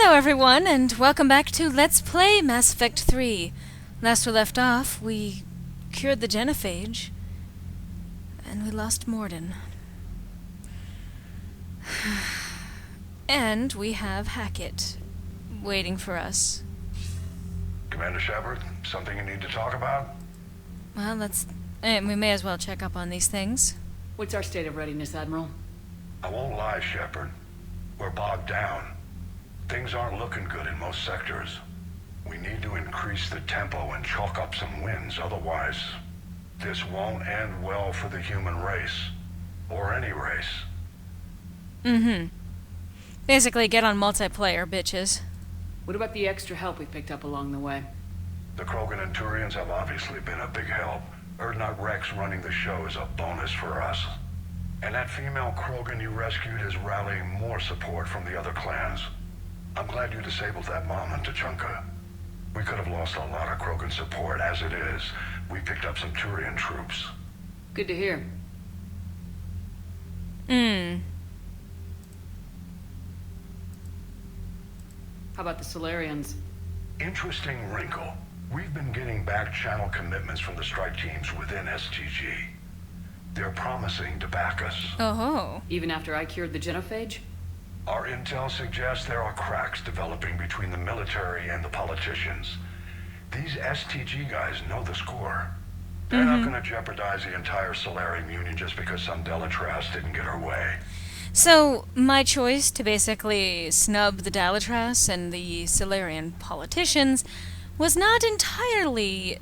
Hello everyone, and welcome back to Let's Play Mass Effect 3. Last we left off, we cured the genophage, and we lost Morden. And we have Hackett waiting for us. Commander Shepard, something you need to talk about? Well, we may as well check up on these things. What's our state of readiness, Admiral? I won't lie, Shepard. We're bogged down. Things aren't looking good in most sectors. We need to increase the tempo and chalk up some wins, otherwise this won't end well for the human race. Or any race. Basically, get on multiplayer, bitches. What about the extra help we picked up along the way? The Krogan and Turians have obviously been a big help. Urdnot Rex running the show is a bonus for us. And that female Krogan you rescued is rallying more support from the other clans. I'm glad you disabled that bomb in Tuchanka. We could have lost a lot of Krogan support. As it is, we picked up some Turian troops. Good to hear. How about the Solarians? Interesting wrinkle. We've been getting back-channel commitments from the strike teams within STG. They're promising to back us. Oh. Even after I cured the genophage? Our intel suggests there are cracks developing between the military and the politicians. These STG guys know the score. They're not going to jeopardize the entire Solarian Union just because some Delatras didn't get our way. So, my choice to basically snub the Delatras and the Solarian politicians was not entirely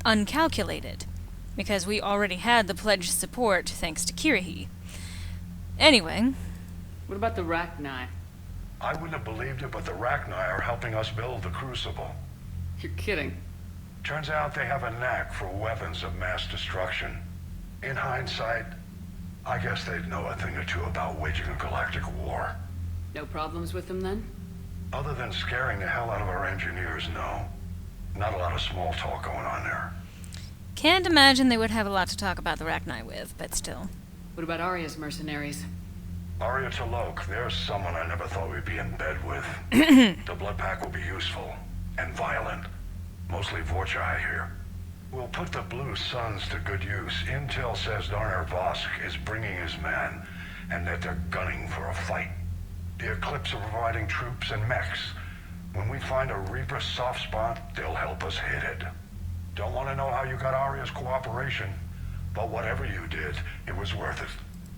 uncalculated, because we already had the pledged support thanks to Kirihi. Anyway... What about the Rachni? I wouldn't have believed it, but the Rachni are helping us build the Crucible. You're kidding. Turns out they have a knack for weapons of mass destruction. In hindsight, I guess they'd know a thing or two about waging a galactic war. No problems with them then? Other than scaring the hell out of our engineers, no. Not a lot of small talk going on there. Can't imagine they would have a lot to talk about the Rachni with, but still. What about Arya's mercenaries? Arya Talok, there's someone I never thought we'd be in bed with. The blood pack will be useful. And violent. Mostly Vorcha, I hear. We'll put the Blue Suns to good use. Intel says Darner Vosk is bringing his men, and that they're gunning for a fight. The Eclipse are providing troops and mechs. When we find a Reaper soft spot, they'll help us hit it. Don't want to know how you got Arya's cooperation, but whatever you did, it was worth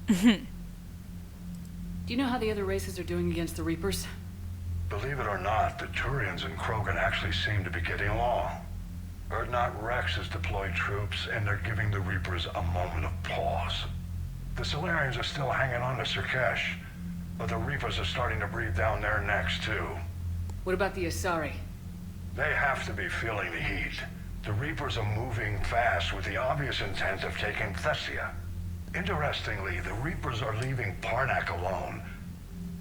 it. Do you know how the other races are doing against the Reapers? Believe it or not, the Turians and Krogan actually seem to be getting along. Urdnot Rex has deployed troops, and they're giving the Reapers a moment of pause. The Solarians are still hanging on to Surkesh, but the Reapers are starting to breathe down their necks, too. What about the Asari? They have to be feeling the heat. The Reapers are moving fast with the obvious intent of taking Thessia. Interestingly, the Reapers are leaving Parnak alone.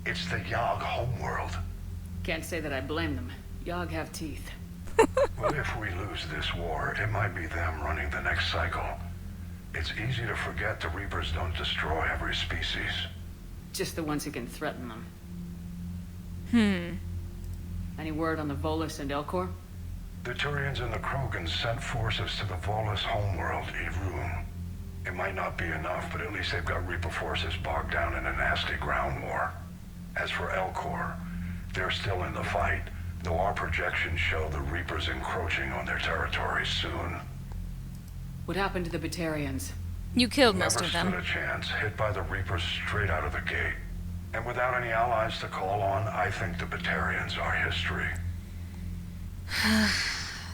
It's the Yogg homeworld. Can't say that I blame them. Yogg have teeth. Well, if we lose this war, it might be them running the next cycle. It's easy to forget the Reapers don't destroy every species. Just the ones who can threaten them. Any word on the Volus and Elcor? The Turians and the Krogan sent forces to the Volus homeworld, Irun. It might not be enough, but at least they've got Reaper forces bogged down in a nasty ground war. As for Elcor, they're still in the fight, though our projections show the Reapers encroaching on their territory soon. What happened to the Batarians? You killed most Never of them. stood a chance, hit by the Reapers straight out of the gate. And without any allies to call on, I think the Batarians are history.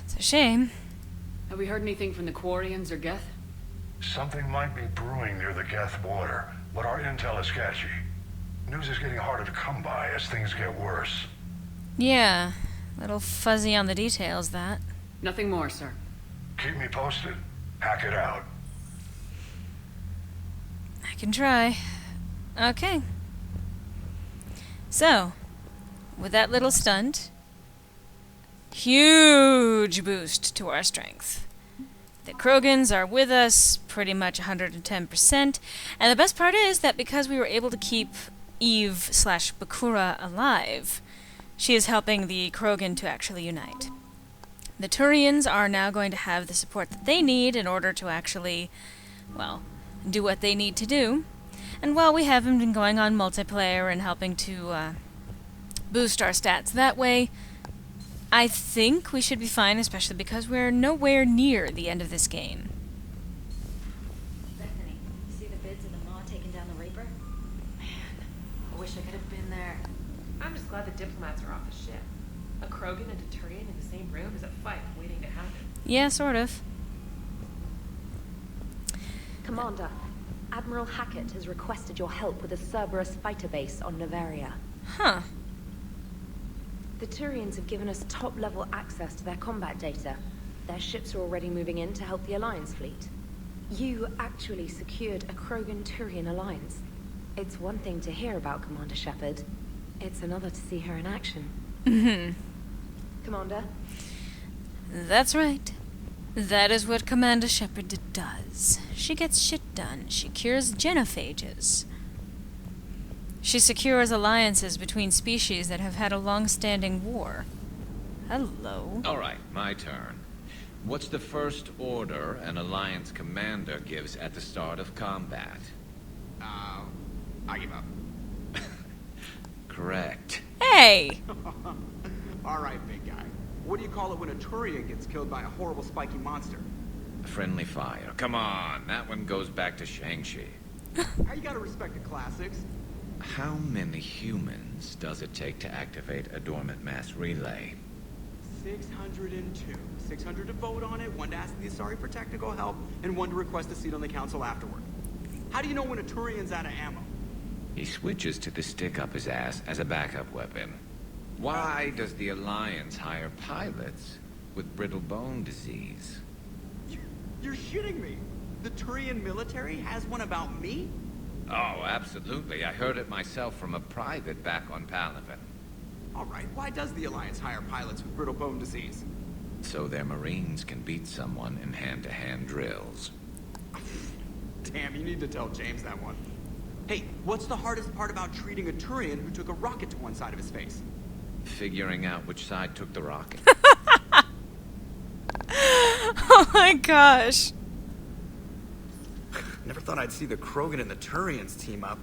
It's a shame. Have we heard anything from the Quarians or Geth? Something might be brewing near the Geth border, but our intel is sketchy. News is getting harder to come by as things get worse. Yeah, a little fuzzy on the details, that. Nothing more, sir. Keep me posted. Hack it out. I can try. Okay. So, with that little stunt, huge boost to our strength. The Krogans are with us pretty much 110%, and the best part is that because we were able to keep Eve/Bakura alive, She is helping the Krogan to actually unite. The Turians are now going to have the support that they need in order to actually, well, do what they need to do. And while we haven't been going on multiplayer and helping to boost our stats that way, I think we should be fine, especially because we're nowhere near the end of this game. Bethany, you see the vids of the Maw taking down the Reaper? Man, I wish I could have been there. I'm just glad the diplomats are off the ship. A Krogan and a Turian in the same room is a fight waiting to happen. Yeah, sort of. Commander, Admiral Hackett has requested your help with a Cerberus fighter base on Novaria. Huh. The Turians have given us top-level access to their combat data. Their ships are already moving in to help the Alliance fleet. You actually secured a Krogan-Turian alliance. It's one thing to hear about Commander Shepard. It's another to see her in action. Mm-hmm. Commander? That's right. That is what Commander Shepard does. She gets shit done. She cures genophages. She secures alliances between species that have had a long-standing war. Hello. All right, my turn. What's the first order an Alliance commander gives at the start of combat? I give up. Correct. Hey! All right, big guy. What do you call it when a Turian gets killed by a horrible spiky monster? Friendly fire. Come on, that one goes back to Shang-Chi. How you gotta respect the classics? How many humans does it take to activate a dormant mass relay? 602. 600 to vote on it, 1 to ask the Asari for technical help, and 1 to request a seat on the council afterward. How do you know when a Turian's out of ammo? He switches to the stick up his ass as a backup weapon. Why does the Alliance hire pilots with brittle bone disease? You're shitting me. The Turian military has one about me? Oh, absolutely. I heard it myself from a private back on Palaven. All right, why does the Alliance hire pilots with brittle bone disease? So their Marines can beat someone in hand-to-hand drills. Damn, you need to tell James that one. Hey, what's the hardest part about treating a Turian who took a rocket to one side of his face? Figuring out which side took the rocket. Oh my gosh. Never thought I'd see the Krogan and the Turians team up.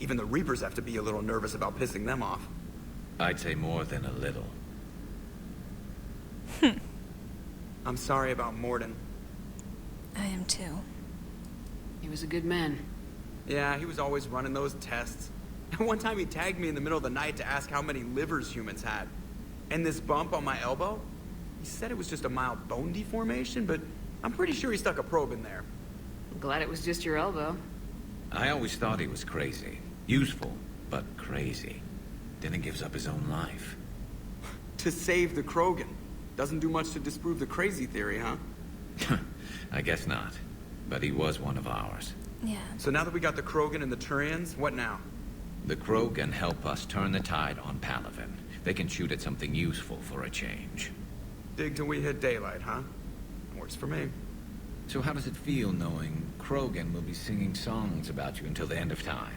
Even the Reapers have to be a little nervous about pissing them off. I'd say more than a little. I'm sorry about Morden. I am too. He was a good man. Yeah, he was always running those tests. And one time he tagged me in the middle of the night to ask how many livers humans had. And this bump on my elbow? He said it was just a mild bone deformation, but I'm pretty sure he stuck a probe in there. I'm glad it was just your elbow. I always thought he was crazy. Useful, but crazy. Then he gives up his own life. To save the Krogan. Doesn't do much to disprove the crazy theory, huh? I guess not. But he was one of ours. Yeah. So now that we got the Krogan and the Turians, what now? The Krogan help us turn the tide on Palaven. They can shoot at something useful for a change. Dig till we hit daylight, huh? Works for me. So how does it feel knowing Krogan will be singing songs about you until the end of time?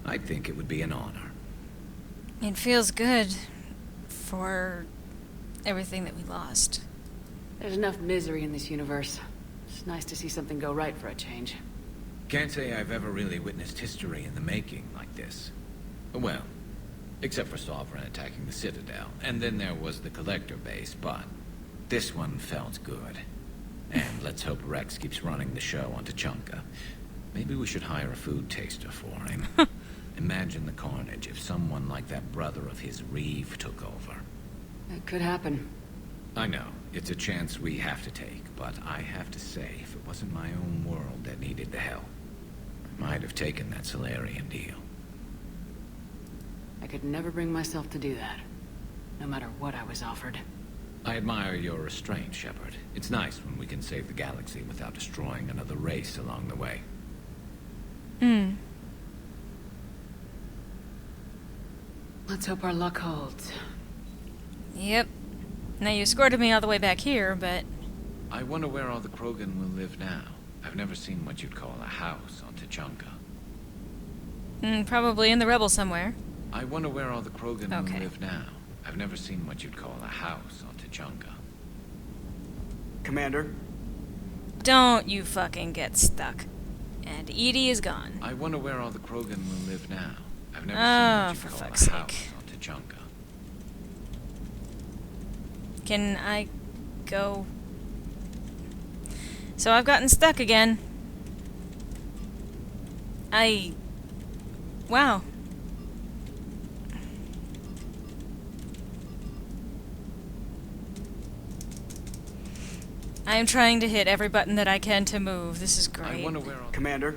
I think it would be an honor. It feels good for everything that we lost. There's enough misery in this universe. It's nice to see something go right for a change. Can't say I've ever really witnessed history in the making like this. Well, except for Sovereign attacking the Citadel, and then there was the Collector base, but this one felt good. And let's hope Rex keeps running the show on Tuchanka. Maybe we should hire a food taster for him. Imagine the carnage if someone like that brother of his, Reeve, took over. It could happen. I know, it's a chance we have to take, but I have to say, if it wasn't my own world that needed the help, I might have taken that Solarian deal. I could never bring myself to do that, no matter what I was offered. I admire your restraint, Shepard. It's nice when we can save the galaxy without destroying another race along the way. Let's hope our luck holds. Yep. Now you escorted me all the way back here, but... I wonder where all the Krogan will live now. I've never seen what you'd call a house on Tuchanka. probably in the Rebel somewhere. I wonder where all the Krogan Okay. will live now. I've never seen what you'd call a house on Tuchanka. Commander? Don't you fucking get stuck. And Edie is gone. I wonder where all the Krogan will live now. I've never Oh, seen for what you'd call fuck's a house sake. on Tuchanka. Can I go? So I've gotten stuck again. Wow. I am trying to hit every button that I can to move. This is I great. wonder where all... Commander?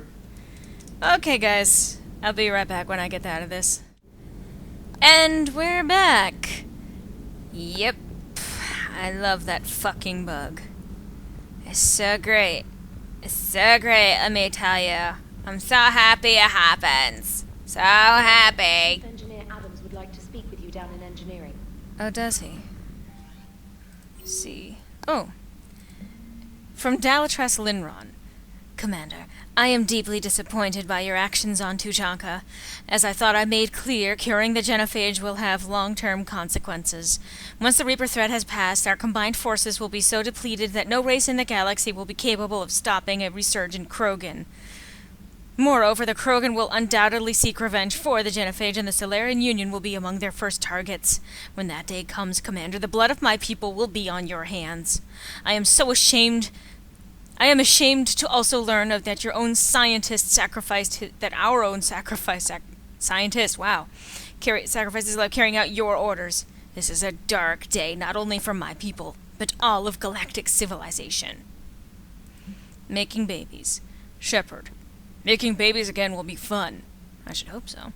Okay, guys. I'll be right back when I get out of this. And we're back. Yep. I love that fucking bug. It's so great. It's so great, let me tell you. I'm so happy it happens. So happy. Engineer Adams would like to speak with you down in engineering. Oh, does he? See. Oh. From Dalatrass Linron. Commander, I am deeply disappointed by your actions on Tuchanka. As I thought I made clear, curing the genophage will have long-term consequences. Once the Reaper threat has passed, our combined forces will be so depleted that no race in the galaxy will be capable of stopping a resurgent Krogan. Moreover, the Krogan will undoubtedly seek revenge for the genophage, and the Solarian Union will be among their first targets. When that day comes, Commander, the blood of my people will be on your hands. I am ashamed to also learn of that your own scientist sacrificed sacrificed his life carrying out your orders. This is a dark day, not only for my people, but all of galactic civilization. Making babies. Shepard. Making babies again will be fun. I should hope so.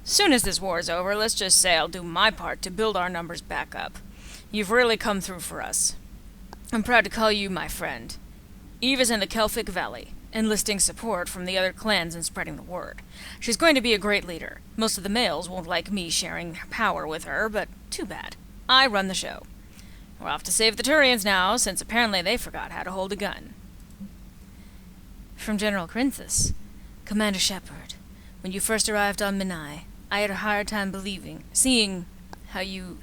Soon as this war is over, let's just say I'll do my part to build our numbers back up. You've really come through for us. I'm proud to call you my friend. Eve is in the Kelphic Valley, enlisting support from the other clans and spreading the word. She's going to be a great leader. Most of the males won't like me sharing power with her, but too bad. I run the show. We're off to save the Turians now, since apparently they forgot how to hold a gun. From General Corinthus. Commander Shepard, when you first arrived on Minai, I had a hard time seeing how you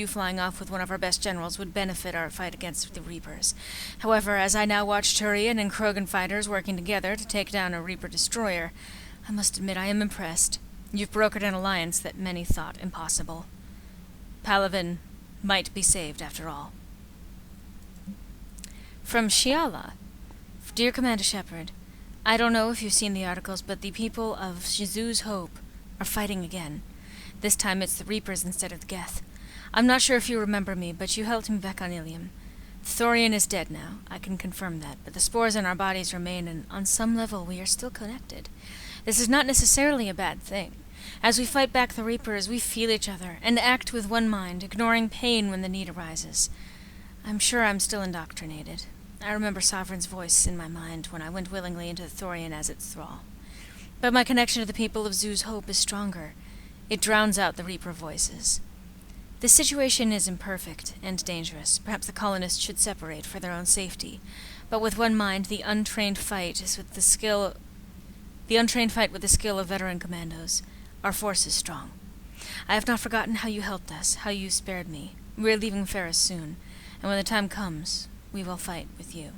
flying off with one of our best generals would benefit our fight against the Reapers. However, as I now watch Turian and Krogan fighters working together to take down a Reaper destroyer, I must admit I am impressed. You've brokered an alliance that many thought impossible. Palaven might be saved after all. From Shiala. Dear Commander Shepard, I don't know if you've seen the articles, but the people of Shizu's Hope are fighting again. This time it's the Reapers instead of the Geth. I'm not sure if you remember me, but you helped me back on Ilium. Thorian is dead now, I can confirm that, but the spores in our bodies remain, and on some level we are still connected. This is not necessarily a bad thing. As we fight back the Reapers, we feel each other, and act with one mind, ignoring pain when the need arises. I'm sure I'm still indoctrinated. I remember Sovereign's voice in my mind when I went willingly into the Thorian as its thrall. But my connection to the people of Zoo's Hope is stronger. It drowns out the Reaper voices. This situation is imperfect and dangerous. Perhaps the colonists should separate for their own safety. But with one mind, the untrained fight with the skill of veteran commandos. Our force is strong. I have not forgotten how you helped us, how you spared me. We are leaving Ferris soon, and when the time comes, we will fight with you.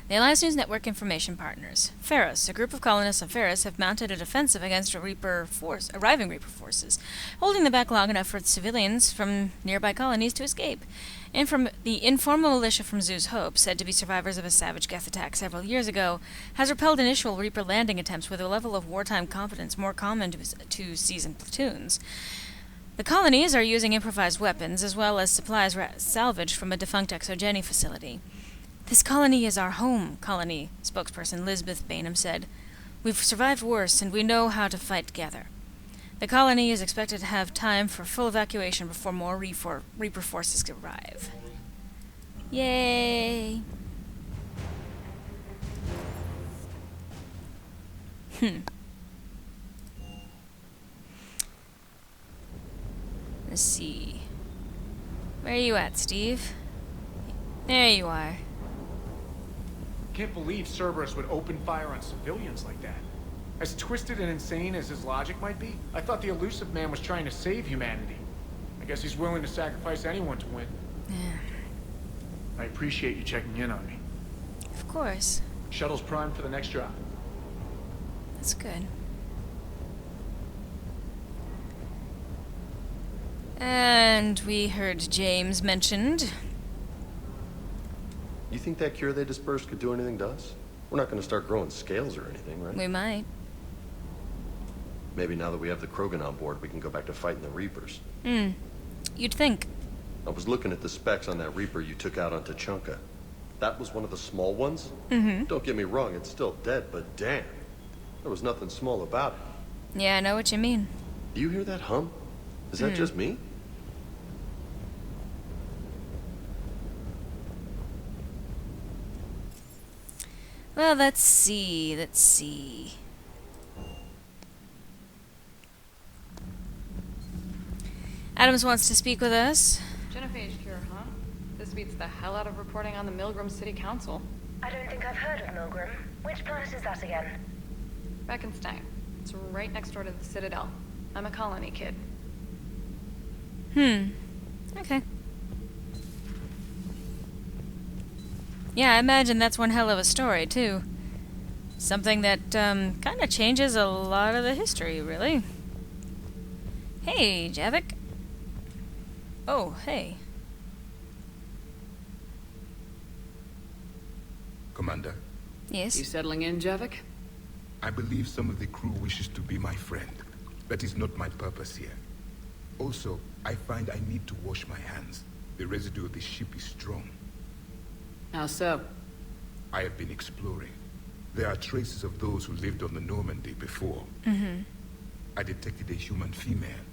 The Alliance News Network information partners. Ferris. A group of colonists on Ferris have mounted a defensive against arriving Reaper forces, holding them back long enough for civilians from nearby colonies to escape. And from the informal militia from Zoo's Hope, said to be survivors of a savage Geth attack several years ago, has repelled initial Reaper landing attempts with a level of wartime confidence more common to seasoned platoons. The colonies are using improvised weapons, as well as supplies salvaged from a defunct exogeny facility. This colony is our home, colony spokesperson Lisbeth Bainham said. We've survived worse, and we know how to fight together. The colony is expected to have time for full evacuation before more Reaper forces arrive. Yay! Let's see. Where are you at, Steve? There you are. Can't believe Cerberus would open fire on civilians like that. As twisted and insane as his logic might be, I thought the elusive man was trying to save humanity. Guess he's willing to sacrifice anyone to win. Yeah, I appreciate you checking in on me. of course. Shuttle's primed for the next drop. That's good. And we heard James mentioned. You think that cure they dispersed could do anything to us? We're not going to start growing scales or anything, right? We might. Maybe now that we have the Krogan on board, we can go back to fighting the Reapers. You'd think. I was looking at the specs on that Reaper you took out on Tachanka. That was one of the small ones? Don't get me wrong, it's still dead, but damn. There was nothing small about it. Yeah, I know what you mean. Do you hear that hum? Is that just me? Well, let's see. Adams wants to speak with us. Genophage cure, huh? This beats the hell out of reporting on the Milgram City Council. I don't think I've heard of Milgram. Which planet is that again? Reckenstein. It's right next door to the Citadel. I'm a colony kid. Okay. Yeah, I imagine that's one hell of a story, too. Something that, kind of changes a lot of the history, really. Hey, Javik. Oh, hey. Commander, Yes? You settling in, Javik? I believe some of the crew wishes to be my friend. That is not my purpose here. Also, I find I need to wash my hands. The residue of the ship is strong. How so? I have been exploring. There are traces of those who lived on the Normandy before. I detected a human female.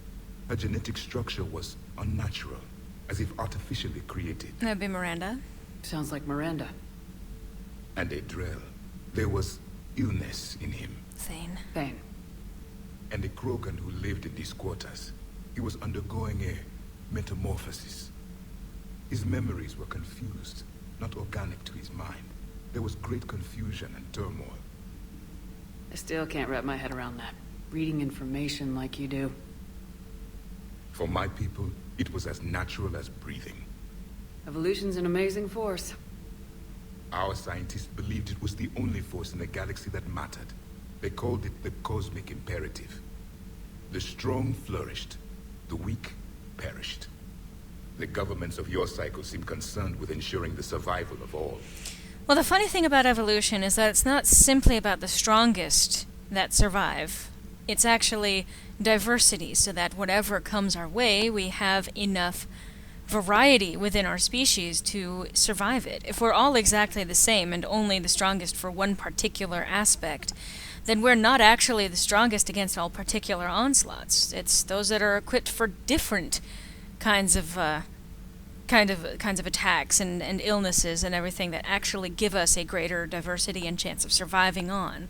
Her genetic structure was unnatural, as if artificially created. That'd be Miranda. Sounds like Miranda. And a Drell. There was illness in him. Thane. Thane. And a Krogan who lived in these quarters. He was undergoing a metamorphosis. His memories were confused, not organic to his mind. There was great confusion and turmoil. I still can't wrap my head around that. Reading information like you do. For my people, it was as natural as breathing. Evolution's an amazing force. Our scientists believed it was the only force in the galaxy that mattered. They called it the cosmic imperative. The strong flourished, the weak perished. The governments of your cycle seem concerned with ensuring the survival of all. Well, the funny thing about evolution is that it's not simply about the strongest that survive. It's actually diversity, so that whatever comes our way, we have enough variety within our species to survive it. If we're all exactly the same and only the strongest for one particular aspect, then we're not actually the strongest against all particular onslaughts. It's those that are equipped for different kinds of attacks and illnesses and everything that actually give us a greater diversity and chance of surviving on.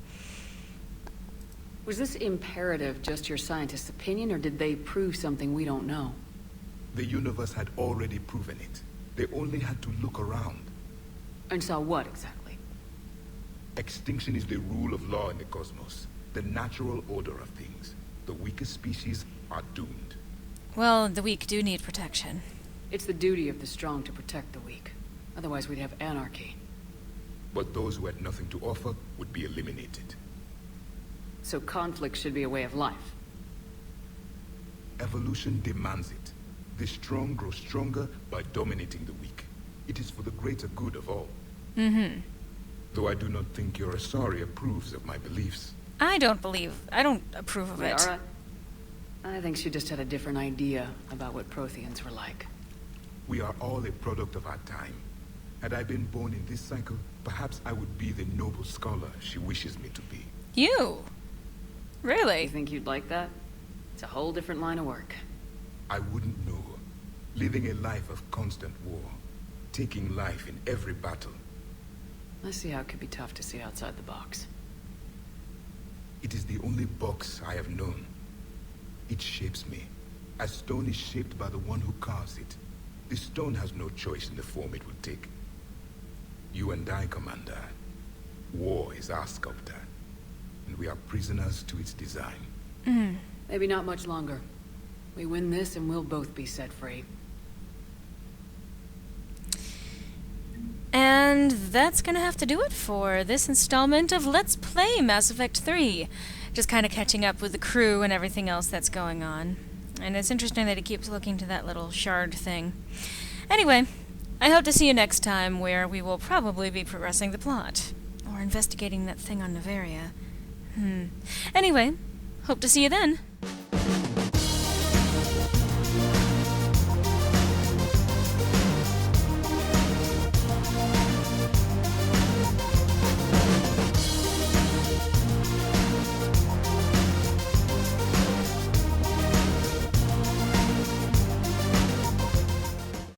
Was this imperative just your scientist's opinion, or did they prove something we don't know? The universe had already proven it. They only had to look around. And saw what, exactly? Extinction is the rule of law in the cosmos, the natural order of things. The weakest species are doomed. Well, the weak do need protection. It's the duty of the strong to protect the weak. Otherwise we'd have anarchy. But those who had nothing to offer would be eliminated. So conflict should be a way of life. Evolution demands it. The strong grow stronger by dominating the weak. It is for the greater good of all. Though I do not think your Asari approves of my beliefs. I don't approve of it. Alright. I think she just had a different idea about what Protheans were like. We are all a product of our time. Had I been born in this cycle, perhaps I would be the noble scholar she wishes me to be. You? Really? You think you'd like that? It's a whole different line of work. I wouldn't know. Living a life of constant war. Taking life in every battle. I see how it could be tough to see outside the box. It is the only box I have known. It shapes me, as stone is shaped by the one who carves it. The stone has no choice in the form it will take. You and I, Commander. War is our sculptor, and we are prisoners to its design. Maybe not much longer. We win this and we'll both be set free. And that's gonna have to do it for this installment of Let's Play Mass Effect 3. Just kind of catching up with the crew and everything else that's going on. And it's interesting that he keeps looking to that little shard thing. Anyway, I hope to see you next time, where we will probably be progressing the plot. Or investigating that thing on Nevaria. Anyway, hope to see you then.